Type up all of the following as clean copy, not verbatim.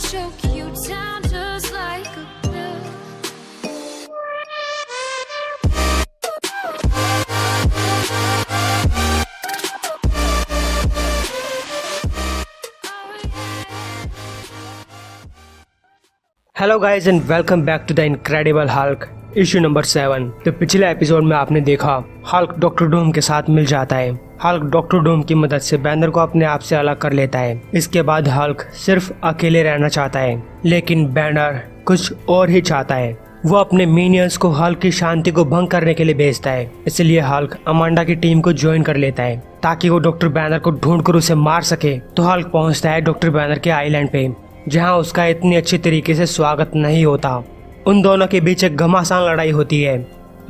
choke you down just like a pill. Hello guys and welcome back to the incredible Hulk issue number 7। तो पिछले episode में आपने देखा Hulk doctor Doom के साथ मिल जाता है। हल्क डॉक्टर डूम की मदद से बैनर को अपने आप से अलग कर लेता है। इसके बाद हल्क सिर्फ अकेले रहना चाहता है, लेकिन बैनर कुछ और ही चाहता है। वो अपने मिनियंस को हल्क की शांति को भंग करने के लिए भेजता है। इसलिए हल्क अमांडा की टीम को ज्वाइन कर लेता है ताकि वो डॉक्टर बैनर को ढूंढकर उसे मार सके। तो हल्क पहुंचता है डॉक्टर बैनर के आइलैंड पे, जहां उसका इतनी अच्छी तरीके से स्वागत नहीं होता। उन दोनों के बीच एक घमासान लड़ाई होती है,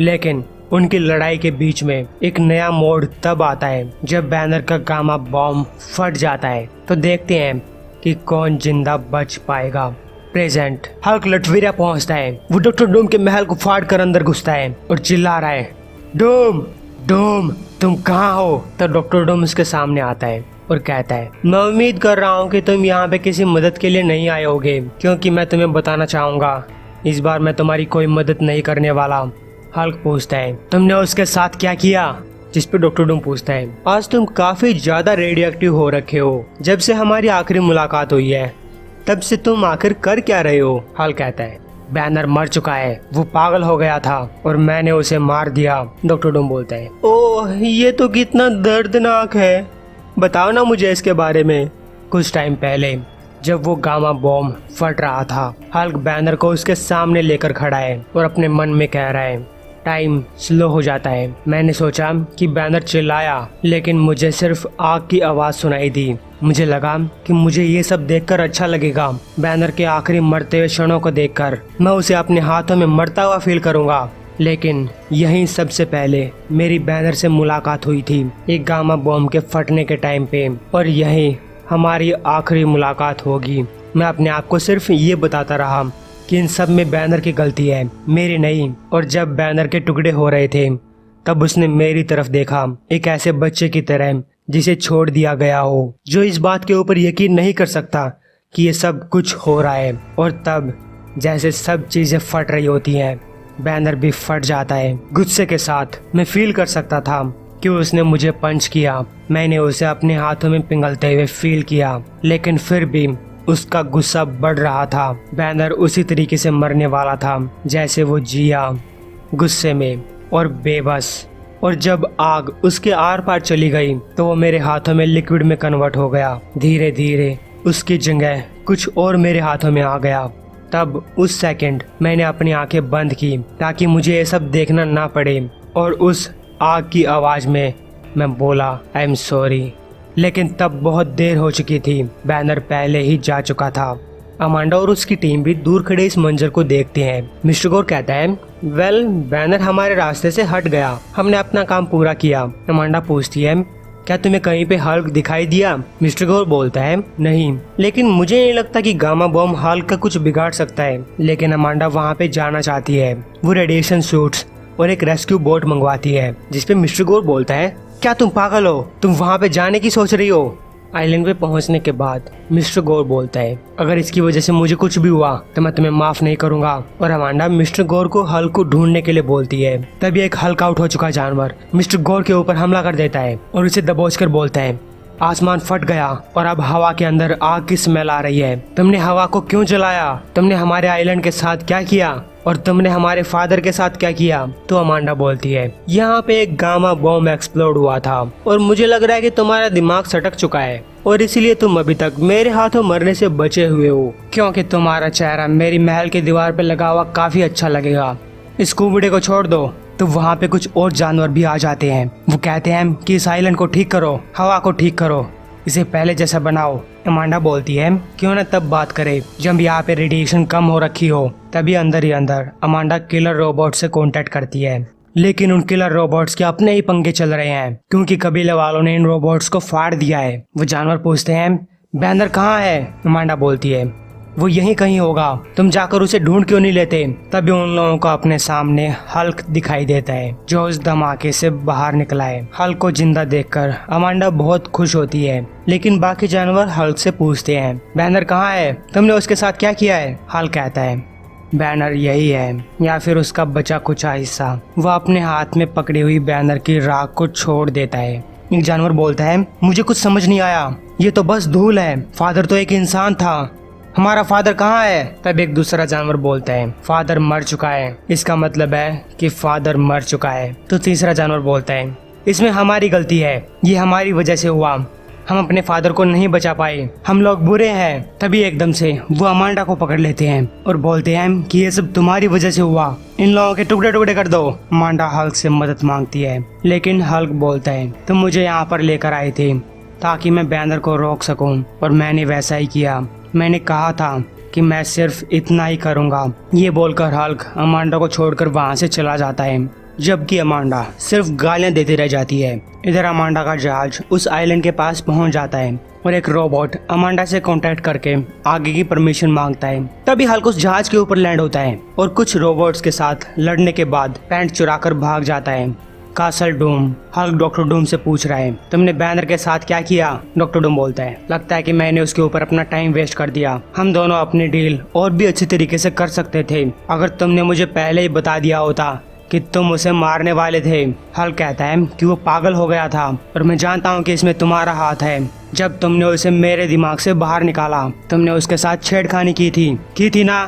लेकिन उनकी लड़ाई के बीच में एक नया मोड़ तब आता है जब बैनर का गामा बॉम्ब फट जाता है। तो देखते हैं कि कौन जिंदा बच पाएगा। प्रेजेंट हल्क लटवीरिया पहुंचता है। वो डॉक्टर डूम के महल को फाड़ कर अंदर घुसता है और चिल्ला रहा है, डूम डूम तुम कहाँ हो। तो डॉक्टर डूम उसके सामने आता है और कहता है, मैं उम्मीद कर रहा हूँ कि तुम यहाँ पे किसी मदद के लिए नहीं आए होगे, क्योंकि मैं तुम्हें बताना चाहूंगा इस बार मैं तुम्हारी कोई मदद नहीं करने वाला। हल्क पूछता है, तुमने उसके साथ क्या किया? जिस पे डॉक्टर डूम पूछता है, आज तुम काफी ज्यादा रेडियो एक्टिव हो रखे हो। जब से हमारी आखिरी मुलाकात हुई है तब से तुम आखिर कर क्या रहे हो? हल्क कहता है, बैनर मर चुका है, वो पागल हो गया था और मैंने उसे मार दिया। डॉक्टर डूम बोलता है, ओह ये तो कितना दर्दनाक है, बताओ ना मुझे इसके बारे में। कुछ टाइम पहले जब वो गामा बॉम्ब फट रहा था, हल्क बैनर को उसके सामने लेकर खड़ा है और अपने मन में कह रहा है, टाइम स्लो हो जाता है। मैंने सोचा कि बैनर चिल्लाया, लेकिन मुझे सिर्फ आग की आवाज सुनाई दी। मुझे लगा कि मुझे ये सब देखकर अच्छा लगेगा। बैनर के आखिरी मरते हुए क्षणों को देखकर मैं उसे अपने हाथों में मरता हुआ फील करूंगा। लेकिन यहीं सबसे पहले मेरी बैनर से मुलाकात हुई थी एक गामा बॉम्ब के फटने के टाइम पे, और यहीं हमारी आखिरी मुलाकात होगी। मैं अपने आप को सिर्फ ये बताता रहा कि इन सब में बैनर की गलती है, मेरी नहीं। और जब बैनर के टुकड़े हो रहे थे तब उसने मेरी तरफ देखा, एक ऐसे बच्चे की तरह जिसे छोड़ दिया गया हो, जो इस बात के ऊपर यकीन नहीं कर सकता कि ये सब कुछ हो रहा है। और तब जैसे सब चीजें फट रही होती हैं, बैनर भी फट जाता है गुस्से के साथ। मैं फील कर सकता था कि उसने मुझे पंच किया। मैंने उसे अपने हाथों में पिघलते हुए फील किया, लेकिन फिर भी उसका गुस्सा बढ़ रहा था। बैनर उसी तरीके से मरने वाला था जैसे वो जिया, गुस्से में और बेबस। और जब आग उसके आर पार चली गई तो वो मेरे हाथों में लिक्विड में कन्वर्ट हो गया। धीरे धीरे उसकी जगह कुछ और मेरे हाथों में आ गया। तब उस सेकंड मैंने अपनी आंखें बंद की ताकि मुझे ये सब देखना ना पड़े, और उस आग की आवाज में मैं बोला, आई एम सॉरी। लेकिन तब बहुत देर हो चुकी थी, बैनर पहले ही जा चुका था। अमांडा और उसकी टीम भी दूर खड़े इस मंजर को देखते हैं। मिस्टर गोर कहता है, वेल बैनर हमारे रास्ते से हट गया, हमने अपना काम पूरा किया। अमांडा पूछती है, क्या तुम्हें कहीं पे हल्क दिखाई दिया? मिस्टर गोर बोलता है, नहीं, लेकिन मुझे नहीं लगता कि गामा बॉम्ब हल्क का कुछ बिगाड़ सकता है। लेकिन अमांडा वहाँ पे जाना चाहती है। वो रेडिएशन सूट्स और एक रेस्क्यू बोट मंगवाती है, जिसपे मिस्टर गोर बोलता है, क्या तुम पागल हो? तुम वहाँ पे जाने की सोच रही हो? आइलैंड पे पहुंचने के बाद मिस्टर गोर बोलता है, अगर इसकी वजह से मुझे कुछ भी हुआ तो मैं तुम्हें माफ नहीं करूंगा। और अमांडा मिस्टर गोर को हल्क को ढूंढने के लिए बोलती है। तभी एक हल्क आउट हो चुका जानवर मिस्टर गोर के ऊपर हमला कर देता है और उसे दबोचकर बोलता है, आसमान फट गया और अब हवा के अंदर आग की स्मेल आ रही है। तुमने हवा को क्यों जलाया? तुमने हमारे आइलैंड के साथ क्या किया? और तुमने हमारे फादर के साथ क्या किया? तो अमांडा बोलती है, यहाँ पे एक गामा बॉम्ब एक्सप्लोड हुआ था और मुझे लग रहा है कि तुम्हारा दिमाग सटक चुका है और इसीलिए तुम अभी तक मेरे हाथों मरने से बचे हुए हो, क्योंकि तुम्हारा चेहरा मेरी महल की दीवार पे लगा हुआ काफी अच्छा लगेगा। इस कुबड़े को छोड़ दो। तो वहाँ पे कुछ और जानवर भी आ जाते हैं। वो कहते हैं कि इस आइलैंड को ठीक करो, हवा को ठीक करो, इसे पहले जैसा बनाओ। अमांडा बोलती है, क्यों ना तब बात करें जब यहाँ पे रेडिएशन कम हो रखी हो। तभी अंदर ही अंदर अमांडा किलर रोबोट से कांटेक्ट करती है, लेकिन उन किलर रोबोट्स के अपने ही पंगे चल रहे हैं, क्योंकि कबीले वालों ने इन रोबोट्स को फाड़ दिया है। वो जानवर पूछते हैं, बैनर कहाँ है? अमांडा बोलती है, वो यहीं कहीं होगा, तुम जाकर उसे ढूंढ क्यों नहीं लेते। तभी उन लोगों को अपने सामने हल्क दिखाई देता है जो उस धमाके से बाहर निकला है। हल्क को जिंदा देखकर अमांडा बहुत खुश होती है, लेकिन बाकी जानवर हल्क से पूछते हैं बैनर कहाँ है, तुमने उसके साथ क्या किया है। हल्क कहता है बैनर यही है या फिर उसका बचा कुछ हिस्सा। वह अपने हाथ में पकड़ी हुई बैनर की राख को छोड़ देता है। एक जानवर बोलता है मुझे कुछ समझ नहीं आया, ये तो बस धूल है, फादर तो एक इंसान था, हमारा फादर कहाँ है। तब एक दूसरा जानवर बोलता है फादर मर चुका है, इसका मतलब है कि फादर मर चुका है। तो तीसरा जानवर बोलता है इसमें हमारी गलती है, ये हमारी वजह से हुआ, हम अपने फादर को नहीं बचा पाए, हम लोग बुरे हैं। तभी एकदम से वो अमांडा को पकड़ लेते हैं और बोलते हैं कि ये सब तुम्हारी वजह से हुआ, इन लोगों के टुकड़े टुकड़े कर दो। अमांडा हल्क से मदद मांगती है, लेकिन हल्क बोलता है तुम मुझे यहाँ पर लेकर आए थे ताकि मैं बैनर को रोक सकूं, और मैंने वैसा ही किया, मैंने कहा था कि मैं सिर्फ इतना ही करूँगा। ये बोलकर हल्क अमांडा को छोड़कर वहाँ से चला जाता है, जबकि अमांडा सिर्फ गालियां देती रह जाती है। इधर अमांडा का जहाज उस आइलैंड के पास पहुंच जाता है और एक रोबोट अमांडा से कांटेक्ट करके आगे की परमिशन मांगता है। तभी हल्क उस जहाज के ऊपर लैंड होता है और कुछ रोबोट्स के साथ लड़ने के बाद पैंट चुराकर भाग जाता है। Castle Doom Hulk doctor Doom से पूछ रहा है तुमने बैनर के साथ क्या किया। डॉक्टर डूम बोलता है लगता है कि मैंने उसके ऊपर अपना टाइम वेस्ट कर दिया, हम दोनों अपनी डील और भी अच्छी तरीके से कर सकते थे अगर तुमने मुझे पहले ही बता दिया होता कि तुम उसे मारने वाले थे। हल्क कहता है कि वो पागल हो गया था और मैं जानता हूँ कि इसमें तुम्हारा हाथ है। जब तुमने उसे मेरे दिमाग से बाहर निकाला, तुमने उसके साथ छेड़खानी की थी ना।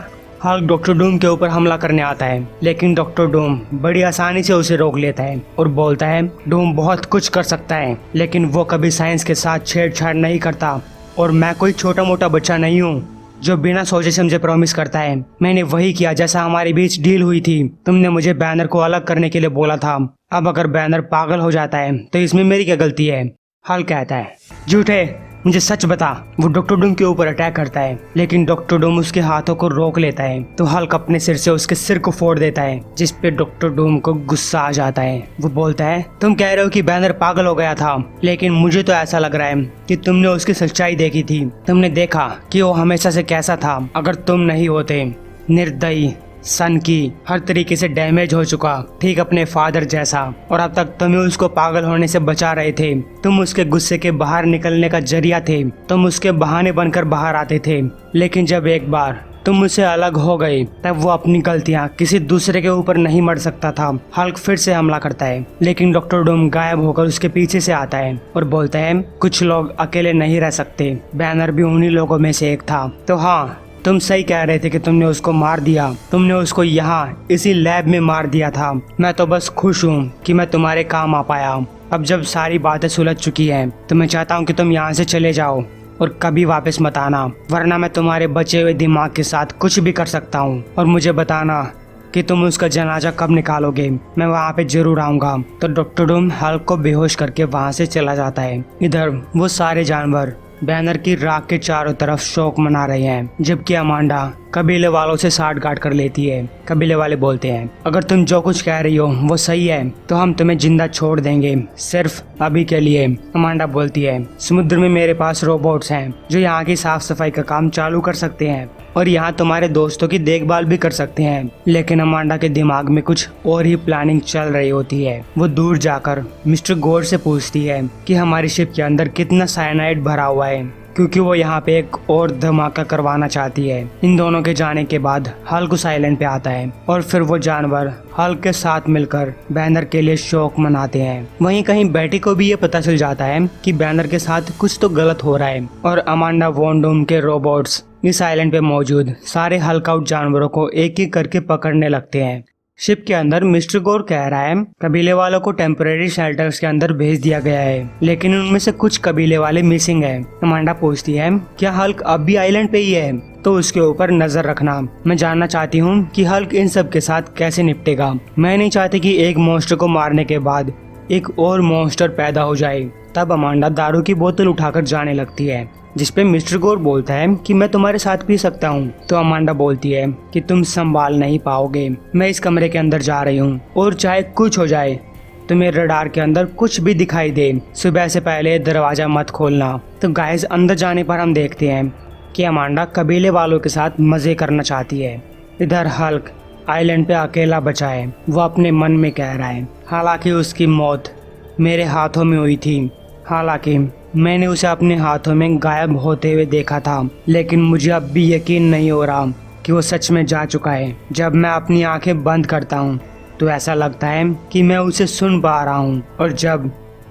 हल्क डॉक्टर डूम के ऊपर हमला करने आता है, लेकिन डॉक्टर डूम बड़ी आसानी से उसे रोक लेता है और बोलता है डूम बहुत कुछ कर सकता है, लेकिन वो कभी साइंस के साथ छेड़छाड़ नहीं करता, और मैं कोई छोटा मोटा बच्चा नहीं हूँ जो बिना सोचे समझे प्रॉमिस करता है। मैंने वही किया जैसा हमारे बीच डील हुई थी, तुमने मुझे बैनर को अलग करने के लिए बोला था, अब अगर बैनर पागल हो जाता है तो इसमें मेरी क्या गलती है। हल्क कहता है झूठे, मुझे सच बता। वो डॉक्टर डूम के ऊपर अटैक करता है, लेकिन डॉक्टर डूम उसके हाथों को रोक लेता है, तो हल्क अपने सिर से उसके सिर को फोड़ देता है, जिस पे डॉक्टर डूम को गुस्सा आ जाता है। वो बोलता है तुम कह रहे हो कि बैनर पागल हो गया था, लेकिन मुझे तो ऐसा लग रहा है कि तुमने उसकी सच्चाई देखी थी, तुमने देखा कि वो हमेशा से कैसा था। अगर तुम नहीं होते, निर्दयी, सन की हर तरीके से डैमेज हो चुका, ठीक अपने फादर जैसा, और अब तक तुम उसको पागल होने से बचा रहे थे, तुम उसके गुस्से के बाहर निकलने का जरिया थे, तुम उसके बहाने बनकर बाहर आते थे, लेकिन जब एक बार तुम मुझसे अलग हो गए तब वो अपनी गलतियां किसी दूसरे के ऊपर नहीं मर सकता था। हल्क फिर से हमला करता है, लेकिन डॉक्टर डूम गायब होकर उसके पीछे से आता है और बोलता है कुछ लोग अकेले नहीं रह सकते, बैनर भी उन्हीं लोगों में से एक था। तो हाँ, तुम सही कह रहे थे कि तुमने उसको मार दिया, तुमने उसको यहाँ इसी लैब में मार दिया था। मैं तो बस खुश हूँ कि मैं तुम्हारे काम आ पाया। अब जब सारी बातें सुलझ चुकी हैं तो मैं चाहता हूँ कि तुम यहाँ से चले जाओ और कभी वापस मत आना, वरना मैं तुम्हारे बचे हुए दिमाग के साथ कुछ भी कर सकता हूँ। और मुझे बताना कि तुम उसका जनाजा कब निकालोगे, मैं वहाँ पे जरूर आऊँगा। तो डॉक्टर डूम हल्क को बेहोश करके वहाँ से चला जाता है। इधर वो सारे जानवर बैनर की राख के चारों तरफ शोक मना रहे हैं, जबकि अमांडा कबीले वालों से साठगांठ कर लेती है। कबीले वाले बोलते हैं अगर तुम जो कुछ कह रही हो वो सही है तो हम तुम्हें जिंदा छोड़ देंगे, सिर्फ अभी के लिए। अमांडा बोलती है समुद्र में मेरे पास रोबोट्स हैं जो यहाँ की साफ सफाई का काम चालू कर सकते हैं और यहाँ तुम्हारे दोस्तों की देखभाल भी कर सकते हैं। लेकिन अमांडा के दिमाग में कुछ और ही प्लानिंग चल रही होती है। वो दूर जाकर मिस्टर गोर से पूछती है कि हमारी शिप के अंदर कितना साइनाइड भरा हुआ है, क्योंकि वो यहाँ पे एक और धमाका करवाना चाहती है। इन दोनों के जाने के बाद हल्क उस आइलैंड पे आता है और फिर वो जानवर हल्क के साथ मिलकर बैनर के लिए शोक मनाते हैं। वहीं कहीं बेटी को भी ये पता चल जाता है कि बैनर के साथ कुछ तो गलत हो रहा है और अमांडा वॉन डूम के रोबोट्स इस आइलैंड पे मौजूद सारे हल्क आउट जानवरों को एक एक करके पकड़ने लगते हैं। शिप के अंदर मिस्टर गोर कह रहा है कबीले वालों को टेम्परेरी शेल्टर्स के अंदर भेज दिया गया है, लेकिन उनमें से कुछ कबीले वाले मिसिंग है। अमांडा पूछती है क्या हल्क अब भी आइलैंड पे ही है, तो उसके ऊपर नजर रखना। मैं जानना चाहती हूँ कि हल्क इन सब के साथ कैसे निपटेगा। मैं नहीं चाहती कि एक मॉन्स्टर को मारने के बाद एक और मॉन्स्टर पैदा हो जाए। तब अमांडा दारू की बोतल उठाकर जाने लगती है, जिसपे मिस्टर गोर बोलता है कि मैं तुम्हारे साथ पी सकता हूँ। तो अमांडा बोलती है कि तुम संभाल नहीं पाओगे, मैं इस कमरे के अंदर जा रही हूँ और चाहे कुछ हो जाए, तुम्हें रडार के अंदर कुछ भी दिखाई दे, सुबह से पहले दरवाजा मत खोलना। तो गाइस अंदर जाने पर हम देखते हैं कि अमांडा कबीले वालों के साथ मज़े करना चाहती है। इधर हल्क आइलैंड पे अकेला बचा है। वो अपने मन में कह रहा है, हालांकि उसकी मौत मेरे हाथों में हुई थी, हालांकि मैंने उसे अपने हाथों में गायब होते हुए देखा था, लेकिन मुझे अब भी यकीन नहीं हो रहा कि वो सच में जा चुका है। जब मैं अपनी आंखें बंद करता हूँ तो ऐसा लगता है कि मैं उसे सुन पा रहा हूँ, और जब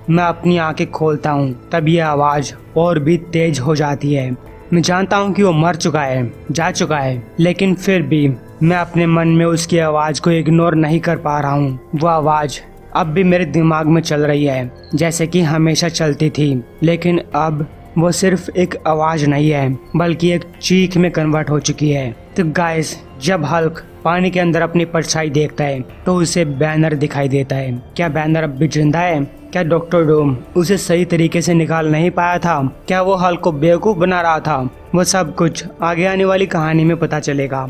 मैं अपनी आंखें खोलता हूँ तब यह आवाज़ और भी तेज हो जाती है। मैं जानता हूँ कि वो मर चुका है, जा चुका है, लेकिन फिर भी मैं अपने मन में उसकी आवाज़ को इग्नोर नहीं कर पा रहा हूँ। वो आवाज़ अब भी मेरे दिमाग में चल रही है, जैसे कि हमेशा चलती थी, लेकिन अब वो सिर्फ एक आवाज़ नहीं है बल्कि एक चीख में कन्वर्ट हो चुकी है। तो गाइस, जब हल्क पानी के अंदर अपनी परछाई देखता है तो उसे बैनर दिखाई देता है। क्या बैनर अब भी जिंदा है? क्या डॉक्टर डूम उसे सही तरीके से निकाल नहीं पाया था? क्या वो हल्क को बेवकूफ़ बना रहा था? वो सब कुछ आगे आने वाली कहानी में पता चलेगा।